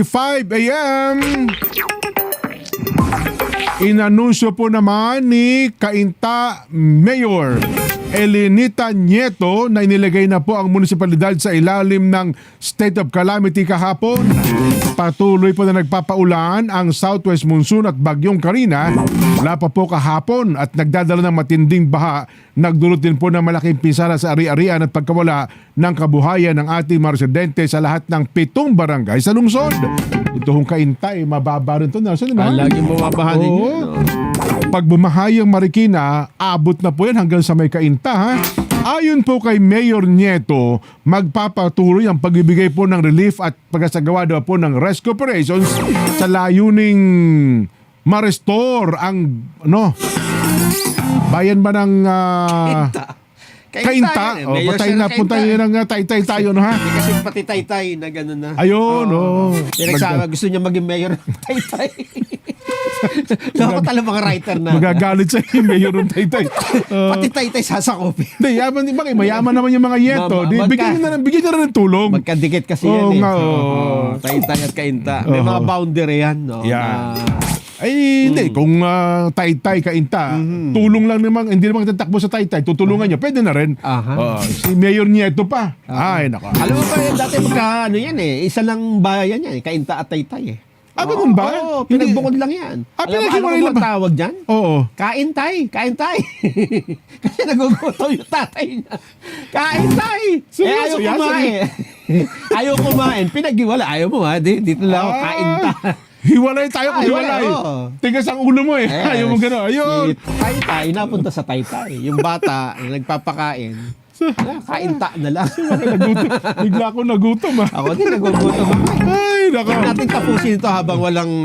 10:55 a.m. Inanunsyo po naman ni Cainta Mayor Elenita Nieto na inilagay na po ang munisipalidad sa ilalim ng state of calamity kahapon. Patuloy po na nagpapaulan ang southwest monsoon at bagyong Karina. Wala pa po kahapon at nagdadala ng matinding baha. Nagdulot din po ng malaking pinsala sa ari-arian at pagkawala ng kabuhayan ng ating mga residente sa lahat ng 7 barangay sa lungsod. Ito hong Cainta, mababa rin ito. Lagi bumabaha din yun. Pag bumahayang Marikina, abot na po yan hanggang sa may Cainta, ha? Ayon po kay Mayor Nieto, magpapatuloy ang pagbibigay po ng relief at pagkasagawa daw po ng rescue operations sa layuning ma-restore ang bayan ba ng Cainta. Patay na punta yun ang Taytay tayo, no, ha? Hindi kasi pati Taytay na gano'n na. Ayun, Pinagsama, gusto niya maging mayor ng Taytay. Loko talaga mga writer na. Magagalit sa mayor ng Taytay. Pati Taytay sasakopin. Hindi, mayaman naman yung mga Yeto. Bigyan nyo na ng tulong. Magkadikit kasi yan eh. Nga, Taytay at Cainta. May mga boundary yan. No? Yeah. Ay, hindi. Kung Taytay, Cainta, tulong lang naman, hindi naman tatakbo sa Taytay, tutulungan nyo, pwede na rin. Si Mayor Nieto pa. Ay, naka. Alam mo pa, dati yan eh. Isa lang bayan yan eh. Cainta at Taytay eh. Ganun ba? Oo, pinagbukod lang yan. Pinaghiwalay lang ba? Tawag dyan? Oo. Kaintay. Kasi nagugutom yung tatay niya. Kaintay. Ayaw kumain. Ayaw kumain. Pinaghiwalay. Ayaw mo ha. Dito lang ako. Kainta. Hiwalay tayo kung hiwalay. Tigas ang ulo mo eh. Ayaw mo gano'n. Ayun. Si Taytay, napunta sa Taytay. Yung bata, nagpapakain. Kainta na lang. Bigla ako nagutom, ha. Ako din nagugutom. Ay, nako. Natin tapusin ito habang walang